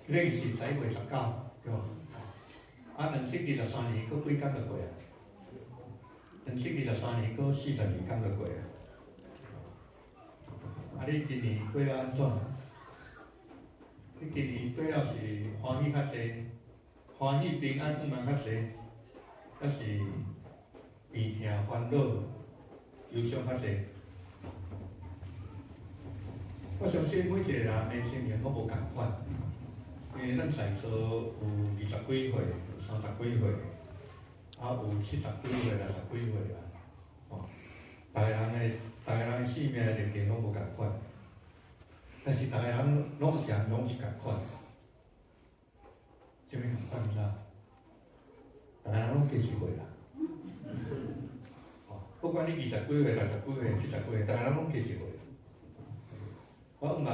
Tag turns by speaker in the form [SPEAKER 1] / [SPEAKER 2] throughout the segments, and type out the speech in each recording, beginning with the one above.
[SPEAKER 1] 迄个是11月19，对无？啊，2023年佫几工就过啊？2023年佫42工就过啊。啊，你今年过了安怎？你今年过了是欢喜较济，欢喜平安圆满较济，还是病痛烦恼、忧伤较济？我相信每一个人的心情拢无共款，因为咱在座有20几岁、30几岁，啊有70几岁、60几岁啦，哦，大家人的性命历程拢无共款，但是大家人拢是共款，什么共款毋知？大家人拢过一岁啦，哦，不管你20几岁、60几岁、70几岁，大家人拢过一岁。我毋问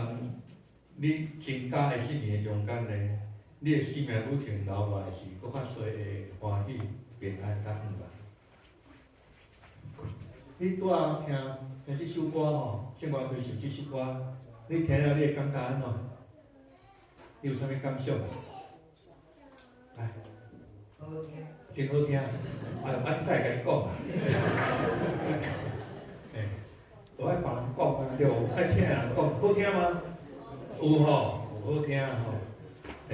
[SPEAKER 1] 你增加的即年中间呢，你的生命旅程留落来是搁较侪的欢喜、平安、甲圆满。你拄仔听即首歌吼，圣歌推唱即首歌，你听了你会感觉安怎？你有啥物感想？来，好听，真好听。俺再甲你讲啊。我爱别人讲啊，对无？爱听人讲，好听吗？有吼，有好听吼，真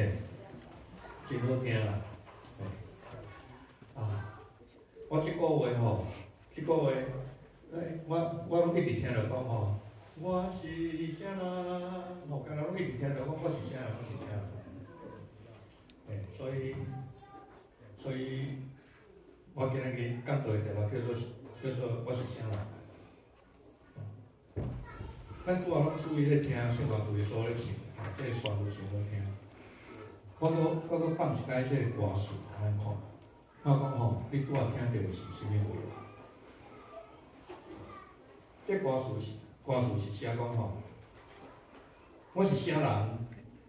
[SPEAKER 1] 好听啦，啊，我即个月吼，我拢一直听着讲吼，我是啥人，吼，敢若拢一直听着讲我是啥人，我是啥人，所以，我今日讲到的题目叫做我是啥人。咱拄仔拢注意咧听圣歌队所咧唱，即个旋律真好听。我搁放一解即个歌词，咱看。我讲吼，你拄仔听到的是啥物话？这歌词是写讲吼，我是啥人，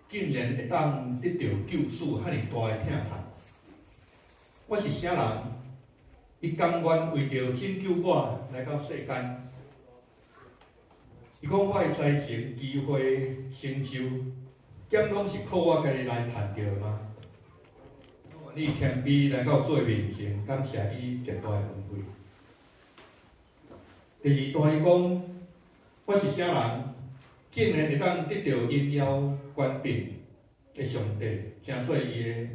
[SPEAKER 1] 竟然会当得到救主遐尼大的疼痛？我是啥人，伊甘愿为着拯救我来到世间？伊讲我的才情、机会、成就，兼拢是靠我家己来赚着吗？你谦卑来到做面前，感谢伊极大的恩惠。第二段伊讲，我是啥人，竟然会当得到荣耀权柄的上帝，正说伊的，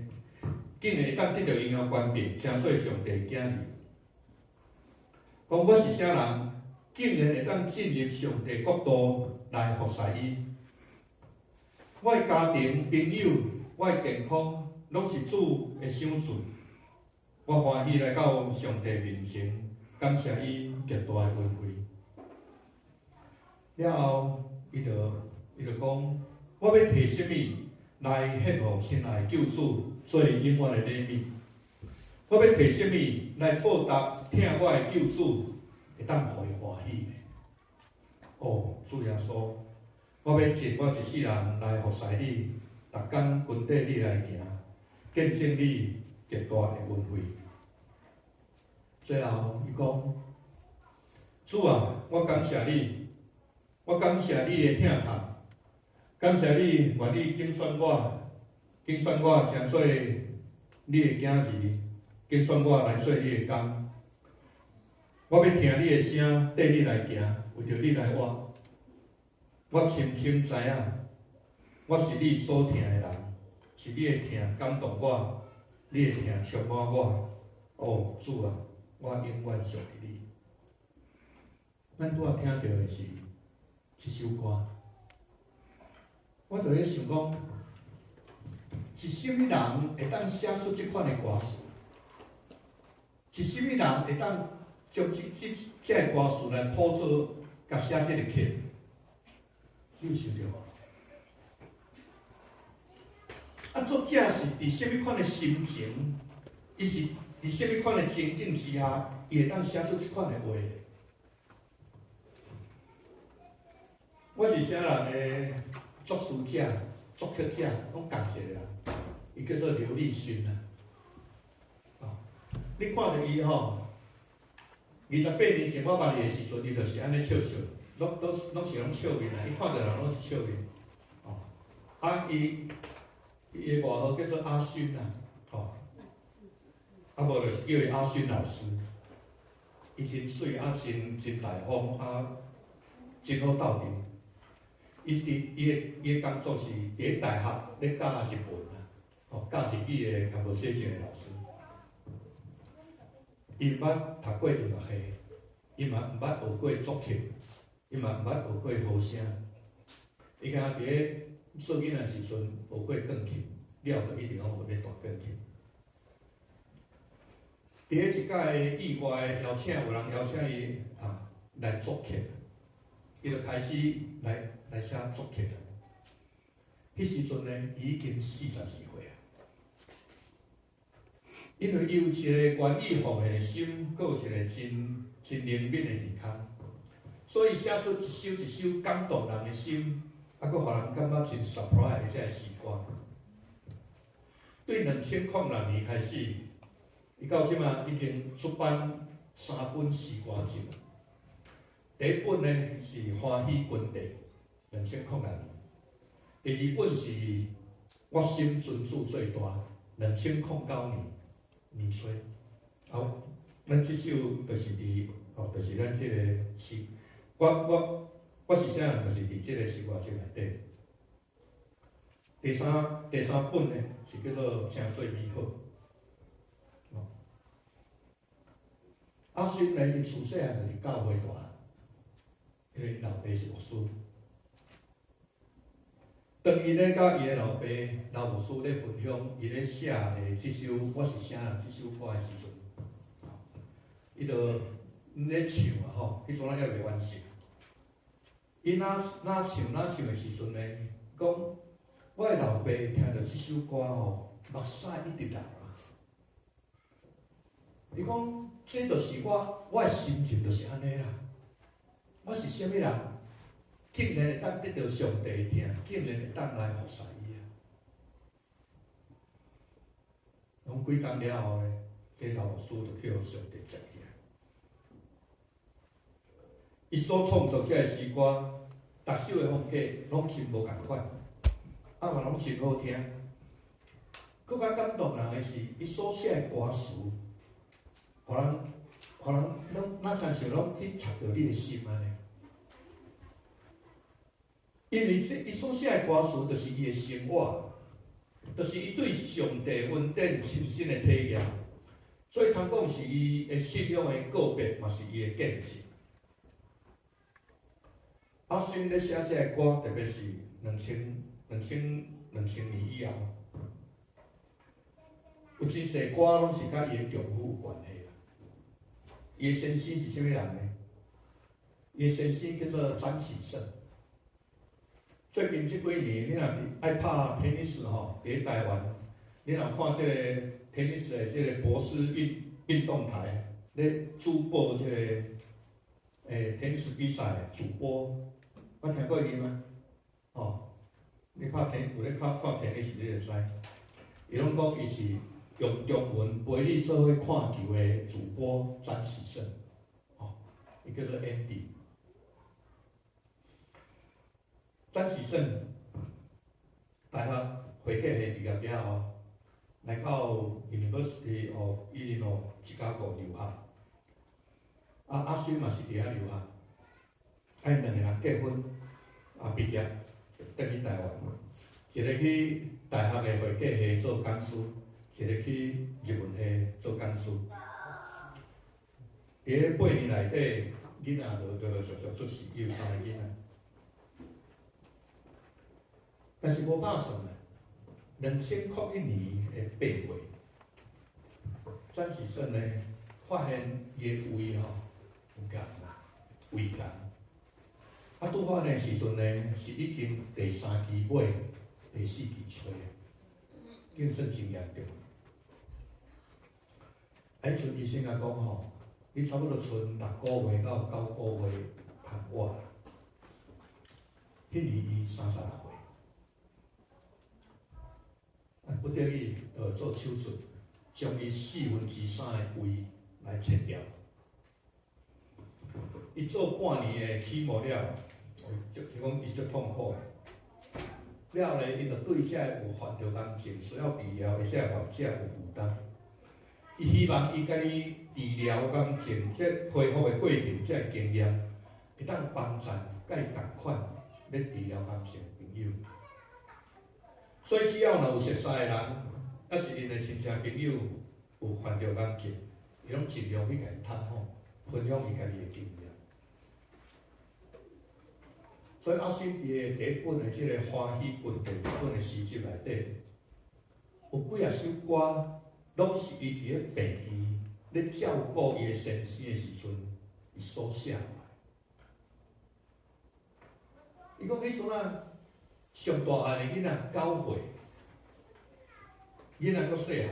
[SPEAKER 1] 竟然会当得到荣耀权柄，正说上帝的儿女。讲我是啥人？竟然会当进入上帝国度来服侍伊，我的家庭、朋友、我的健康，拢是主的赏赐。我欢喜来到上帝面前，感谢伊极大的恩惠。了后，伊就讲，我要摕什么来献予亲爱的救主做永远的礼物？我要摕什么来报答疼我的救主？会当互伊欢喜的。哦，主耶稣，我要尽我一世人来服侍你，逐工跟缀你来行，见证你极大的恩惠。最后，伊讲：主啊，我感谢你，我感谢你的疼痛，感谢你愿意拣选我成做你的囝儿，拣选我来做你的工。我要听你的声，缀你来行，为着你来活。我深深知影，我是你所疼的人，是你的疼感动我，你的疼触摸我。哦，主啊，我永远属于你。咱拄仔听到的是一首歌，我就咧想讲，是甚物人会当写出即款的歌词？是甚物人会当将这个歌词来谱做，甲写这个曲？你有想到无？啊，作者是伫什物款的心情？伊是伫什物款的情境之下，伊会当写出即款的话？我是啥人的作词者、作曲者，拢共一个人，伊叫做刘立勋啊。哦，你看到伊吼，28年前我捌伊的时阵，伊就是安尼笑笑，拢是拢笑面啊。伊看到人拢是笑面。哦，啊伊伊的外号叫做阿勋啊，吼，啊无就是叫伊阿勋老师。伊真水啊，真大方啊，真好斗阵。伊的工作是伫大学咧教日文啊，吼教日语的 conversation 的老师。伊毋捌读过音乐系，伊嘛毋捌学过作曲，伊嘛毋捌学过和声。伊敢伫咧做囡仔时阵学过钢琴，了就一直讲学咧弹钢琴。伫咧一届意外邀请，有人邀请伊来作曲，伊就开始来写作曲。迄时阵呢，伊已经42岁啊。因为伊有一个愿意奉献的心，佮有一个真灵敏的耳孔，所以写出一首感动人的心，啊，佮互人感觉真 surprise 的这诗歌。对2006年开始，伊到即马已经出版3本诗歌集。第一本呢是《欢喜君地》，2006年；第二本是《我心尊主最大》，2009年初。好，咱即首就是就是咱即个诗，我是啥人，就是伫即个诗歌集内底。第三本呢是叫做《诚水美好》。阿勋呢，伊自细汉就是教会大，因为老爸是牧师。当伊咧甲伊的老爸、老牧师咧分享伊咧写的即首《我是啥人》即首歌的时阵，伊就咧唱啊吼，迄阵仔还袂完成。伊哪唱的时阵呢，讲我的老爸听到即首歌吼，目屎一直流啊。伊讲，这就是我的心情，就是安尼啦。我是啥物人，竟然会当得到上帝的疼，竟然会当来服侍伊啊！拢几工了后呢，这老师就去互上帝接起来。伊所创作这诗歌，逐首的风格拢真无共款，啊嘛拢真好听。更较感动人的是，伊所写的歌词。互人拢哪亲像拢去插到你的心安尼，因为伊所写的歌词，就是伊的生活，就是伊对上帝恩典亲身的体验，所以通讲是伊的信仰的告别，嘛是伊的见证。阿勋咧写这个歌，特别是2000年以后，有真侪歌拢是甲伊的丈夫有关系。伊的先生是啥物人呢？伊的先生叫做詹启胜。最近这几年，你若爱拍 tennis 吼，伫台湾，你若看这个 tennis 的这个博士运动台咧主播这个tennis 比赛主播，我听过伊吗？哦，你有咧看 tennis 你就知，伊拢讲伊是。用中文陪你做伙看球的主播詹启胜，伊叫做 Andy。詹启胜大学会计系毕业了后，来到 University of Illinois 芝加哥留学。阿勋嘛是伫遐留学，因两个人结婚，毕业转去台湾，一个去大学的会计系做讲师。一个去日文系做讲师，伫咧8年内底，囡仔就续出世，有3个囡仔。但是无打算啊，2001年的8月，詹启胜呢发现伊的胃有癌啦，胃癌。拄发现的时阵呢，是已经第3期尾、第4期初，已经算真严重。迄阵医生啊讲吼，你差不多剩6个月到9个月通活啦。迄年伊36岁，不得已做手术，将伊3/4的胃来切掉。伊做半年的起毛了，就讲伊足痛苦的。了咧，伊就对遮有犯着感情，需要治疗的遮患者有负担。伊希望伊甲你治疗感情，这恢复的过程，这经验，会当帮助甲伊同款要治疗感情的朋友。所以只要若有熟识的人，还是因的亲戚朋友有犯着感情，伊拢尽量去甲伊探访，分享伊家己的经验。所以阿信伫个第一本的即个欢喜本第一本的诗集内底，有几啊首歌，拢是伊伫个病期咧照顾伊的先生的时阵，伊所写来。伊讲迄阵啊，上大汉的囡仔9岁，囡仔阁细汉，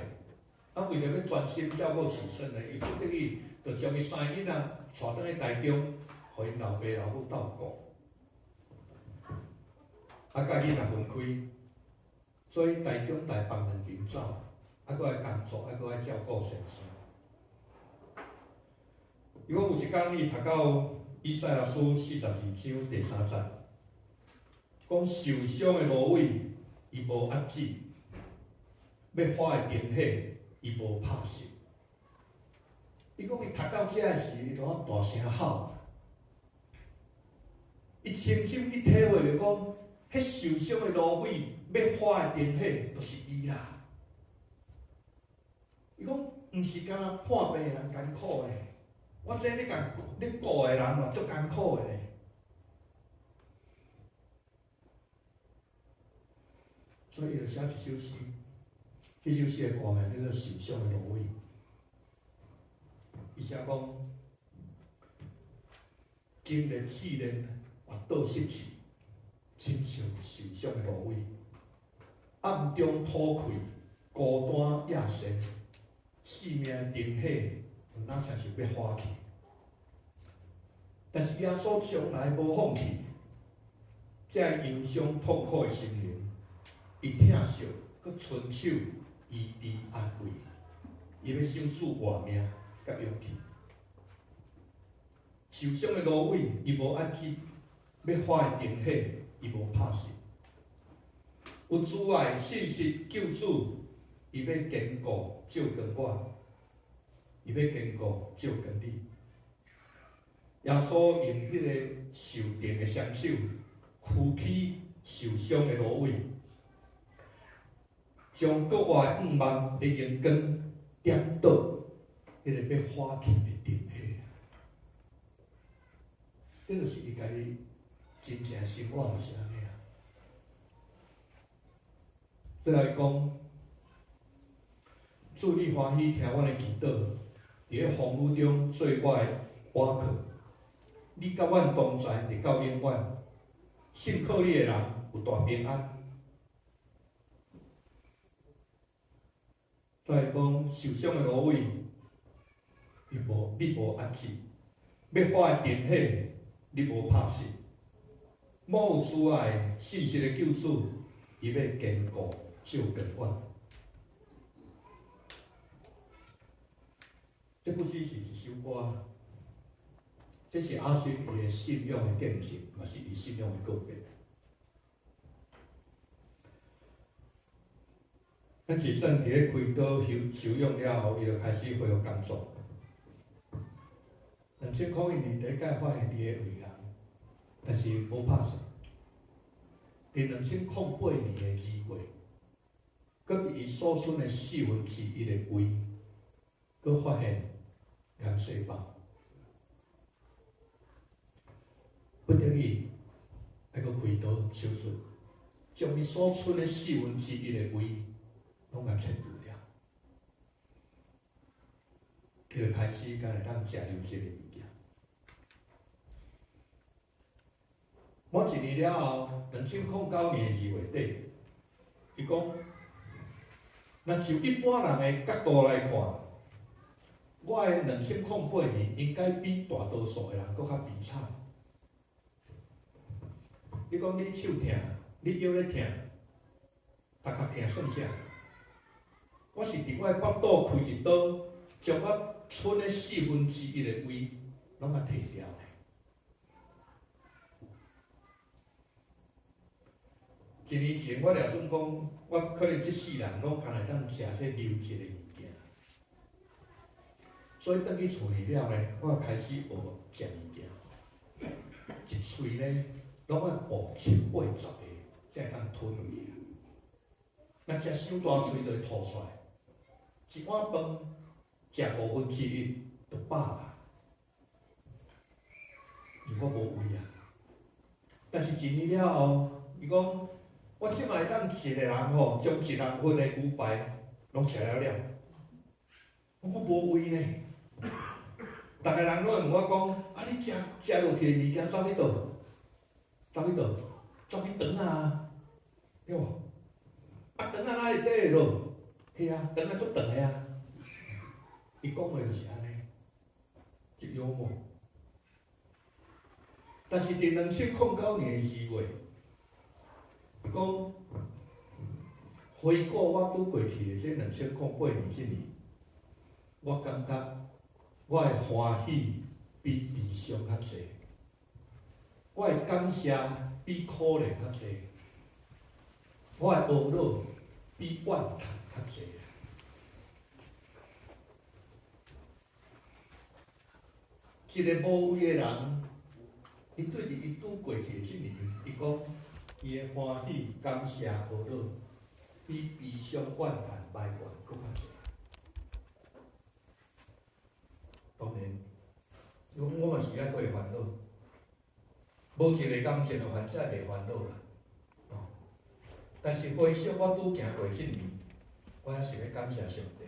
[SPEAKER 1] 啊为着要专心照顾子孙呢，伊不得已就将伊三个囡仔带倒去台中，互因老爸老母照顾。啊，甲囡仔分开，所以台中台北两边走，啊，搁爱工作，啊，搁爱照顾先生。伊讲有一天，伊读到以赛亚书42章第3节，讲受伤的芦苇，伊无压止；要花的冰火，伊无拍熄。伊讲伊读到遮个时，伊就大声吼，伊深深去体会着讲。迄受伤的芦苇，要花的冰火，就是伊啦。伊讲，毋是干那破病的人艰苦的，我这咧顾的人嘛足艰苦的咧。所以伊就写一首诗，迄首诗的歌名叫做《受伤的芦苇》。伊写讲，经历试炼，滑倒失志。亲像受伤的芦苇，暗中吐气，孤单野生，生命灯火，有哪像是要花去？但是耶稣从来无放弃，这忧伤痛苦的心灵，伊疼惜，佮伸手医治安慰，伊要享受活命甲勇气。受伤的芦苇，伊无压止，要花的灯火。伊无拍死，有主爱信息救主，伊要坚固照跟我，伊要坚固照跟你。耶稣用迄个受定的双手扶起受伤的芦苇，将国外5万的阳光点倒迄个要花去的灯火。这就是伊家己。真正生活就是安尼啊！最后伊讲，主你欢喜听我的祈祷，伫咧风雨中做我的倚靠。你甲阮同在，直到永远。信靠你的人有大平安。再讲，受伤的芦苇，你无压止；要花的灯火，你无拍熄。某有主爱信息的救主，伊要坚固照跟我。这不只是一首歌，这是阿信伊的信仰的见证，也是伊信仰的告别。咱是算伫咧开刀休养了后，伊就开始恢复工作。2002年第一届发现伊的胃癌。但是无拍算。伫2008年的2月，佮伫伊所剩的1/4的胃，佮发现癌细胞，不得已要佮开刀手术，将伊所剩的1/4的胃拢甲切除了，伊就开始敢会当食油脂的物件。满1年了后，2009年2月底，伊讲，若就一般人的角度来看，我的2008年应该比大多数的人搁较悲惨。你讲你手痛，你腰咧痛，头壳痛算啥？我是伫我的腹肚开一刀，将我剩的1/4的胃拢甲摕掉。一年前我了算讲，我可能即世人拢通会当食这流质的物件，所以倒去厝里了呢，我开始学食物件，一喙呢拢爱补7、8、10个，才会当吞落去。若食伤大喙就会吐出来。一碗饭食1/5就饱啊，因为我无胃啊。但是一年了后，伊讲我即摆当一个人吼，将1人份的牛排拢吃了了，我无胃呢。逐个人拢会问我讲：啊，你食落去的物件走去倒？走去倒？走去肠啊？对无？啊，肠啊哪会底落？是啊，肠啊足长的啊。伊讲话就是安尼，真幽默。但是伫2009年2月，伊讲回顾我拄过去的这2008年这年，我感觉我的欢喜比悲伤较济，我的感谢比可怜较济，我的懊恼比怨叹较济。一个无为的人，伊对伫伊拄过去即年，伊讲伊的欢喜、感谢、懊恼，比悲伤、怨叹、埋怨搁较济。当然，我嘛是爱过烦恼，无一个感情的烦才袂烦恼啦。但是回想我拄行过即年，我还是要感谢上帝，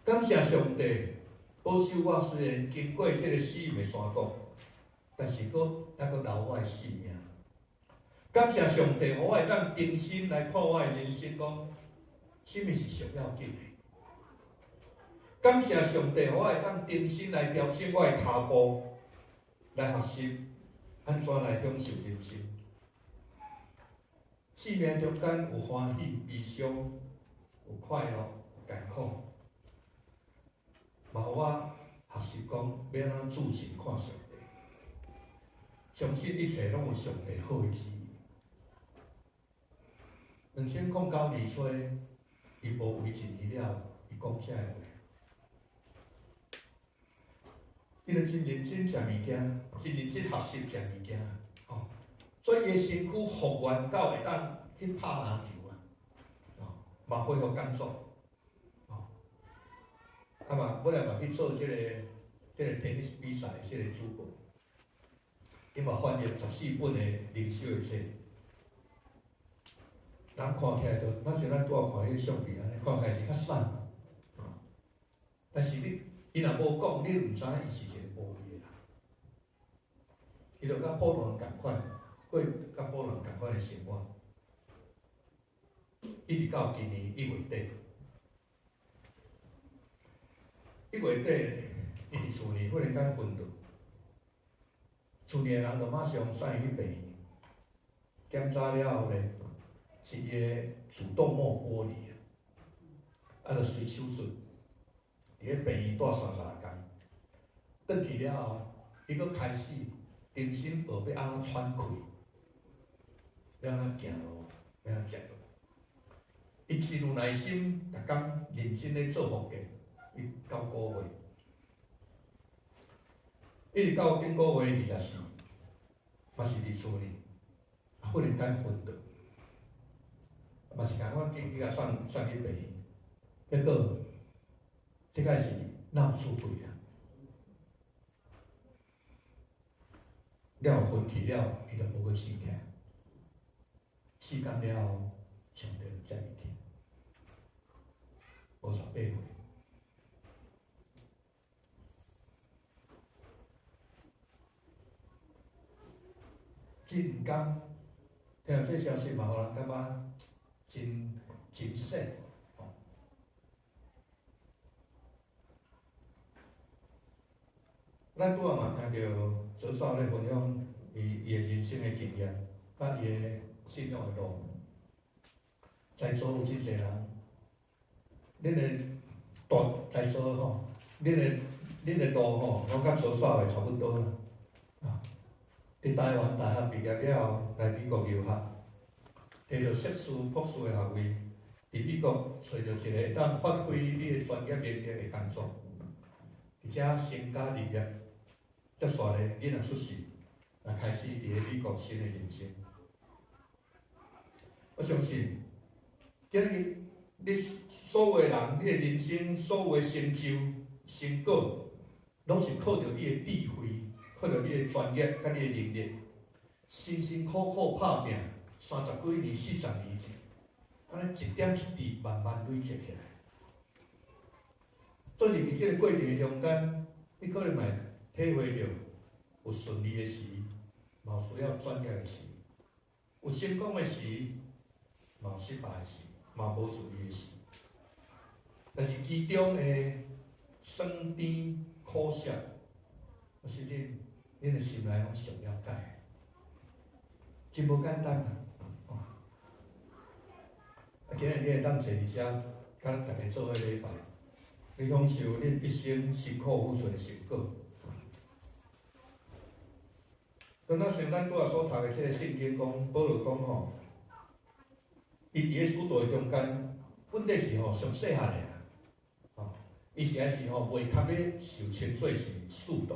[SPEAKER 1] 感谢上帝。保守我虽然经过这个死荫的山谷，但是还阁留我的性命。感谢上帝，互我会当重新来看我的人生，讲什么是上要紧的。感谢上帝，互我会当重新来调整我的脚步，来学习安怎来享受人生。生命中间有欢喜、悲伤，有快乐、有艰苦。嘛，互我学习讲要安怎自信看上帝，相信一切拢有上帝好的旨意。2009年初，伊无为1年了，伊讲遮个话，伊就真认真食物件，真认真学习食物件，吼。所以伊的身躯复原到会当去拍篮球啊，嘛恢复工作。啊嘛，本来嘛去做这个 tennis 比赛这个主播，伊嘛翻译14本的灵修的书，人看起来就，咱像咱拄仔看迄个相片安尼，看起来是较瘦，但是伊若无讲，你毋知影伊是一个无为的人，伊就甲普通人共款，过甲普通人共款的生活，一直到今年1月底。1月底，伊伫厝里忽然间昏倒，厝里的人就马上送伊去病院，检查了后呢，是伊的主动脉剥离，就随手术，伫咧病院住30天，转去了后，伊佫开始重新学要安怎喘气，要安怎行路，要安怎食落。伊真有耐心，逐工认真咧做复健。伊9个月，一直到顶个月24，嘛是伫厝里，忽然间昏倒，嘛是共阮紧去甲送去病院，结果即摆是脑出血啊，了昏去了，伊就无去醒起来，时间了后，上帝就遮伊去，58岁。真刚，听到这消息嘛，互人感觉真sad。咱拄仔嘛听到周少咧分享伊的人生的经验，甲伊的信仰的路。在座有真侪人，恁的在座吼，恁的路吼，拢甲周少的差不多啦。伫台湾大学毕业了后，来美国留学，摕到硕士、博士的学位，伫美国找到一个会当发挥你的专业能力的工作，而且成家立业，接续咧你若出世，来开始伫咧美国新的人生。我相信，今日你所有人，你的人生所有成就、成果，拢是靠着你的智慧，靠着你的专业甲你的能力，辛辛苦苦拍拼30几年、40年前，安尼一点一滴慢慢累积起来。做入去这个过程中间，你可能会体会到有顺利的时，嘛有需要专业的时；有成功的时，嘛有失败的时，嘛无顺利的时。但是其中的酸甜苦涩，我相信恁的心内拢上了解，真无简单啊！今日你会当坐伫遮，甲大家做伙礼拜，你享受恁一生辛苦付出的成果。刚才像咱拄仔所读的这个圣经讲，保罗讲吼，伊伫咧使徒的中间，本地是吼上细汉的啊，吼，伊实在是吼未堪咧受称做是使徒，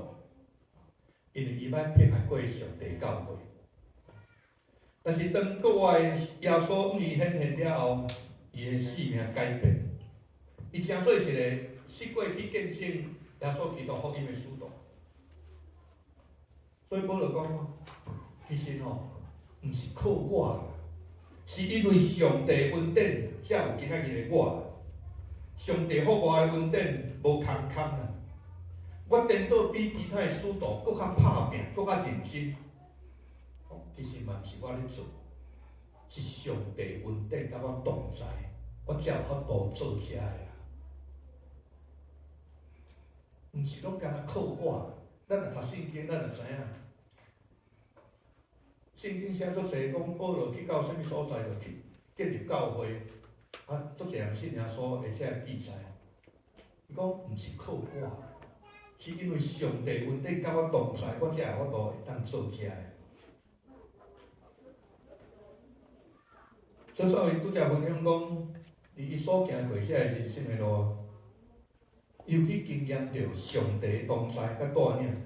[SPEAKER 1] 因为伊捌迫害过上帝教会。但是当国外耶稣向伊显现了后，伊的生命改变，伊成做一个死过去见证耶稣基督福音的使徒。所以保罗讲，其实吼，毋是靠我，是因为上帝恩典才有今仔日的我。上帝给我的恩典无空空啊！我颠倒比其他的使徒搁较拍拼，搁较认真。其实嘛，毋是我咧做，是上帝恩典甲我同在，我才有法度做遮个啦。毋是拢干那靠我，咱若读圣经，咱就知影。圣经写足侪讲，保罗去到什么所在就去建立教会，啊，足侪人信耶稣，而且记载。伊讲毋是靠我，是因为上帝恩典甲我同在，我才有法度会当做遮个。所以说，伊拄则分享讲，伊所行过遮个人生的路，尤其经验到上帝同在甲带领。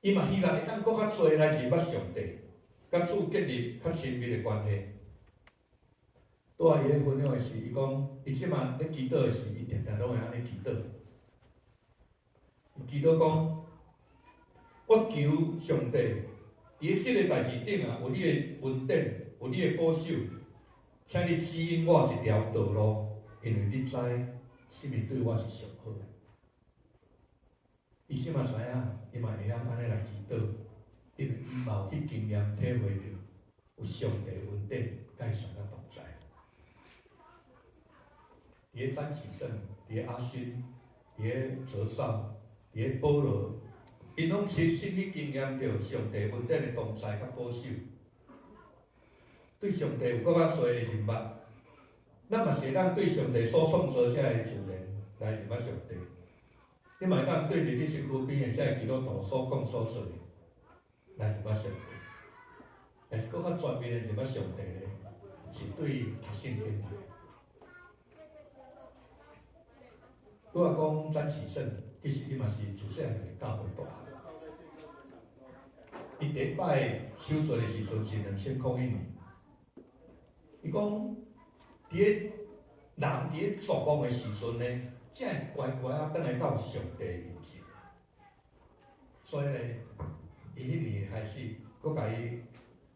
[SPEAKER 1] 伊嘛希望会当搁较侪来认捌上帝，甲主建立较亲密的关系。拄仔伊咧分享的是，伊讲伊即马咧祈祷的时，伊定定拢会安尼祈祷。祈祷讲，我求上帝，伫咧即个代志顶啊，有你的恩典。有你的保守，请你指引我一条道路，因为你知什么对我是上好的。伊即嘛知影，伊嘛会晓安尼来祈祷，因为伊嘛有去经验体会到有上帝恩典甲伊上甲同在。伫咧詹启胜，伫咧阿勋，伫咧泽少，伫咧保罗，因拢亲身去经验到上帝恩典的同在甲保守。对上帝有更较侪的认捌，咱嘛是会当对上帝所创造遮个自然来认捌上帝。你嘛会当对着你身躯边的遮个基督徒所讲所做的来认捌上帝。但是更较全面的认捌上帝咧，是对读圣经来。拄仔讲詹启胜，其实伊嘛是自细汉就教会大汉。伊第一摆手术的时阵是2001年。伊讲，伫咧人伫咧绝望的时阵呢，才会乖乖啊，转来到上帝面前。所以呢，伊迄年开始，佮甲伊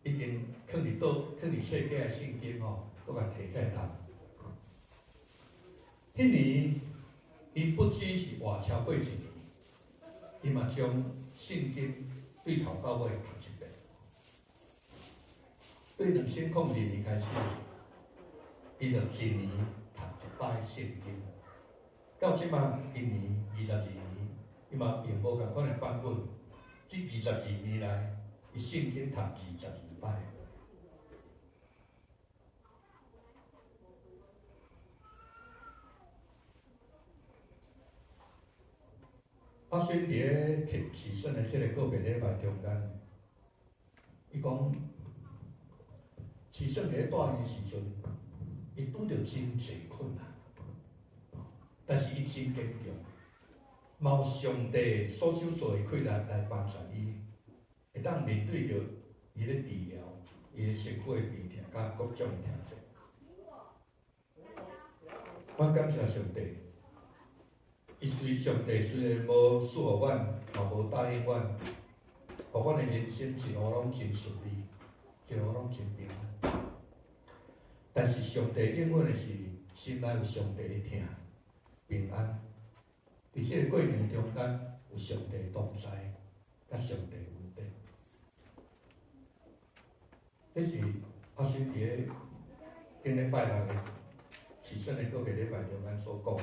[SPEAKER 1] 已经放伫世界的圣经吼，佮甲摕起来读。迄年，伊不只是活超过1年，伊嘛将圣经对头到尾读一遍。对2002年开始，伊就1年读1摆圣经，到即马1年22年，伊嘛用无共款的版本，这22年来，伊圣经读22摆。阿孙伫咧启胜的即个个别礼拜中间，伊讲。其实伫带伊时阵，伊拄着真济困难，但是伊真坚强，嘛有上帝所手做的困难来帮助伊，会当面对着伊咧治疗，伊的身躯的病痛，甲各种痛症。我感谢上帝，伊上帝虽然无赐互阮，嘛无答应阮，互阮的人生一路拢真顺利，一路拢真平安。但是上帝应允的是，心内有上帝的疼、平安。伫这个过程中间，有上帝同在，甲上帝稳定。这是阿孙伫个顶礼拜六的起身的个别礼拜中间所讲的。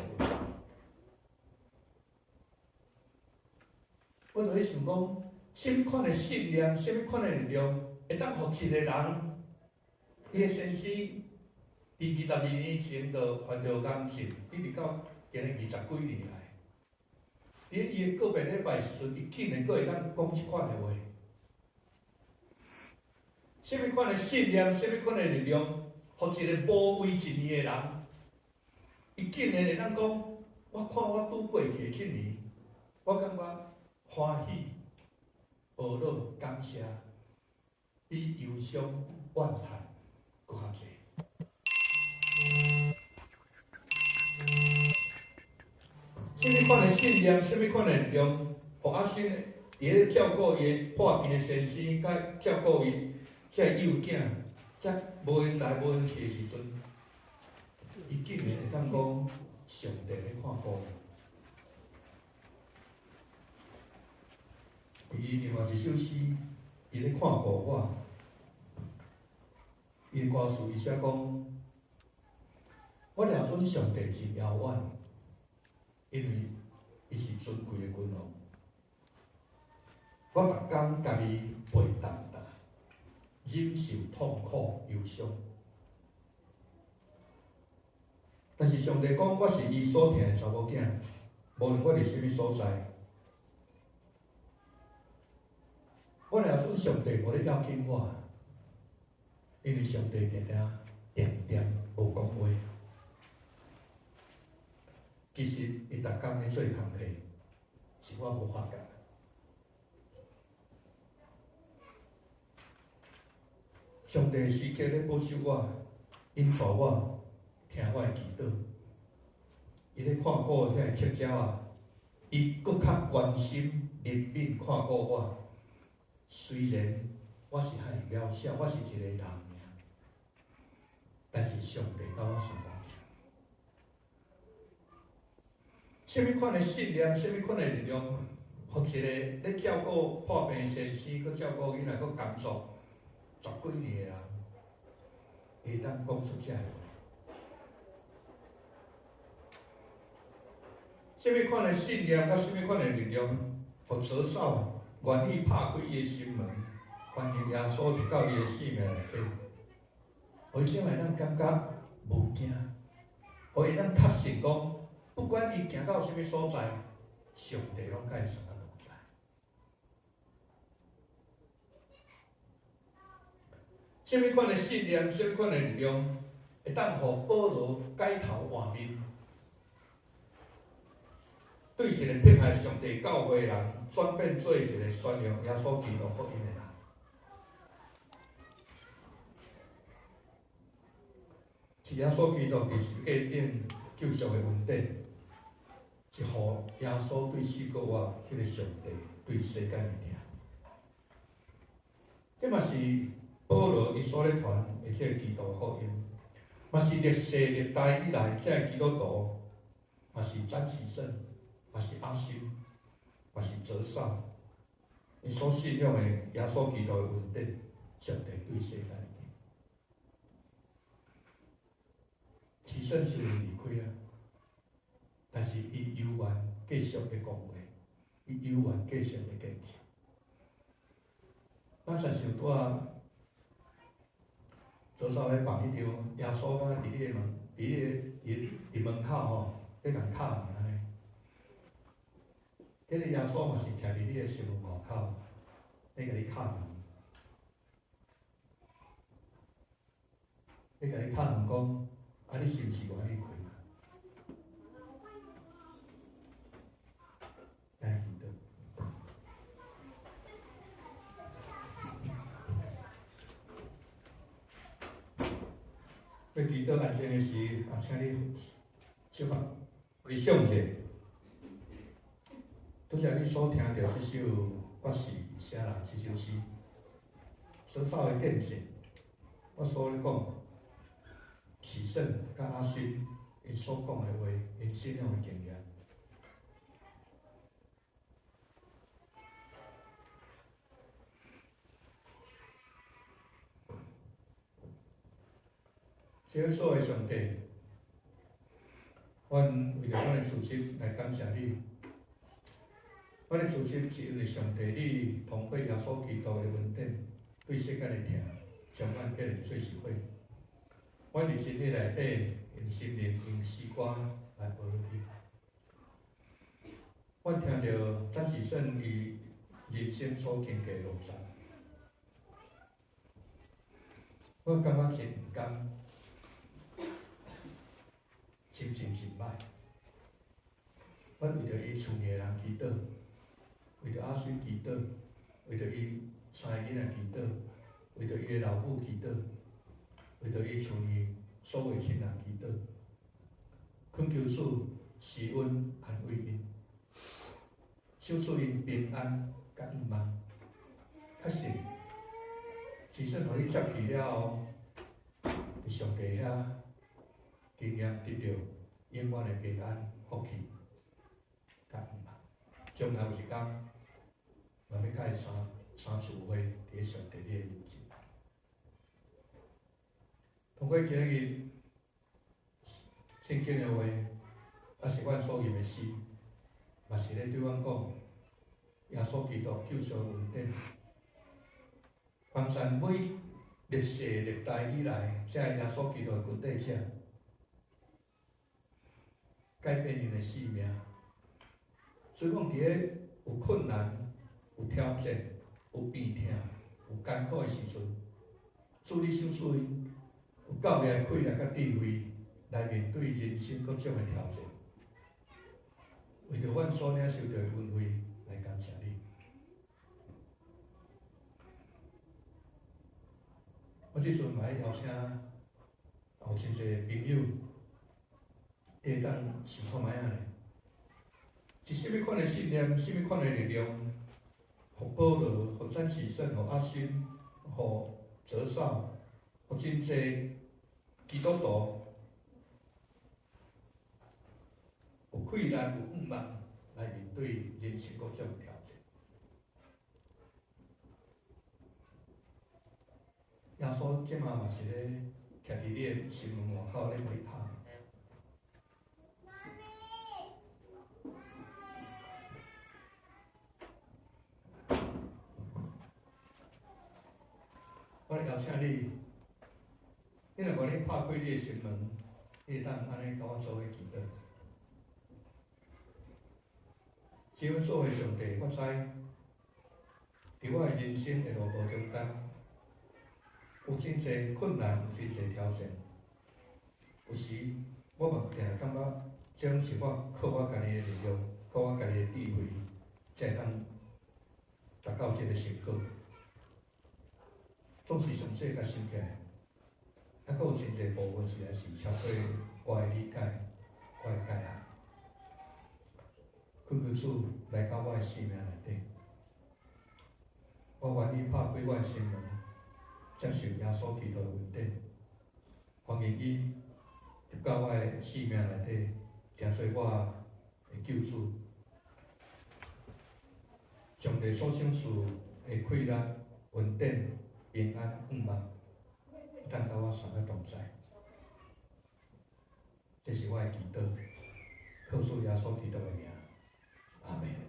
[SPEAKER 1] 我就咧想讲，什么款的信念，什么款的力量，会当互一个人，伊的先生，伫22年前就患着癌症，一直到今日20几年来，伫伊的个别礼拜时阵，伊竟然阁会当讲即款的话。什么款的信念，什么款的力量，互一个无为一年的人，伊竟然会当讲，我看我拄过去7年，我感觉欢喜、懊恼、感谢，比忧伤、怨叹搁较济。什么款的信念，什么款的力量，互阿孙伫咧照顾伊破病的先生，甲照顾伊遮幼囝，遮无闲来无闲去的时阵，伊竟然会当讲上帝咧看顾伊。伊另外一首诗，伊咧看顾我。伊歌词伊写讲，我了准上帝真遥远，因为伊是尊贵的君王。我目工家己背担担，忍受痛苦忧伤。但是上帝讲，我是伊所疼的查某囝，无论我伫什么所在，我了准上帝无咧要紧我。因为上帝定定无讲话，其实伊逐工咧做工课，是我无发觉。上帝时刻咧保守我，引导我，听我的祈祷。伊咧看顾遐个赤鸟啊，伊搁较关心怜悯看顾我。虽然我是遐尔渺小，我是一个人。但是上帝甲我相共。什么款的信念，什么款的力量，互一个咧照顾破病先生，佮照顾囡仔，佮工作10几年的人，会当讲出遮个话？什么款的信念，甲什么款的力量，互折扫愿意拍开伊的心门，欢迎耶稣入到伊的生命内底。互伊怎会咱感觉无惊？互伊咱确信讲，不管伊行到什么所在，上帝拢甲伊相共同在。什么款的信念，什么款的力量，会当互保罗改头换面，对一个迫害上帝教会的人，转变做一个宣扬耶稣基督福音的人。是耶稣基督伫世界顶救赎的恩典，是互耶稣对四个我迄个上帝对世间的疼。这嘛是保罗伊所咧传的这个基督福音，嘛是历世历代以来这个基督徒，嘛是展启圣，嘛是阿修，嘛是折上，伊所信仰的耶稣基督的恩典，上帝对世间。其实虽然离开啊，但是伊犹原继续咧讲话，伊犹原继续咧坚强。咱常常拄啊，左手咧放迄张耶稣啊，伫你个门，伫门口吼，咧共敲门安尼。迄个耶稣嘛是徛伫你个心门外口，咧甲你敲门。你甲你敲门讲，啊，你是毋是愿意开？来祈祷。要祈祷安静的时，也请你小可回想者，拄则你所听到这首《我是啥人》这首诗，所扫的见证，我所咧讲，启胜甲阿勋因所讲的话，因信仰的经验。小所的上帝，阮为着阮的自身来感谢你。阮的自身是因为上帝，你通过耶稣基督的恩典，对世界的疼，将阮变成做实惠。阮伫真理内底，用心灵、用诗歌来学你。阮听着张启胜伊人生所经过的路上，我感觉真毋甘，真歹。阮为着伊厝内的人祈祷，为着阿水祈祷，为着伊三个囡仔祈祷，为着伊的老母祈祷，为着伊厝内所有亲人祈祷，恳求主施恩安慰因，守住因平安甲毋茫。确实，其实互你接去了后，伫上帝遐经验得到永远的平安福气。将来有一天，嘛要甲伊三次会伫上帝你的面前。通过今日圣经的话，也是阮所念的诗，嘛是咧对阮讲，耶稣基督救赎恩典，凡山每历世历代以来，这耶稣基督的军队者，改变因的性命。所以讲，伫咧有困难、有挑战、有病痛、有艰苦的时阵，主你守住因，有教育、气力甲智慧来面对人生各种的挑战。为着阮所领受到的恩惠来感谢你。我即阵嘛要邀请有真侪朋友，会当想看卖啊咧。是甚物款的信念，甚物款的力量，互保罗、互张启胜、互阿勋、互泽少、互真侪基督徒，有困难、有毋茫来面对人生各种挑战。耶稣即马嘛是咧徛伫你的心门外口咧陪拍。我邀请你，你若愿意拍开你的心门，你会当安尼甲我做伙祈祷。只阮所的上帝，我知，伫我的人生的路途中间，有真侪困难，有真侪挑战。有时我嘛定定感觉，这拢是我靠我家己的力量，靠我家己的智慧，才会当达到这个成果。总是上细甲想起来，还佫有真侪部分实在是超过我的理解、我的界限。恳求主来到我的生命内底，我愿意拍开我的心门，接受耶稣基督的恩典，欢迎伊入到我的生命内底，成做我的救主。上帝所赏赐的快乐、稳定、平安、毋茫，当甲我三个同在。这是我的祈祷，靠主耶稣基督的名，阿门。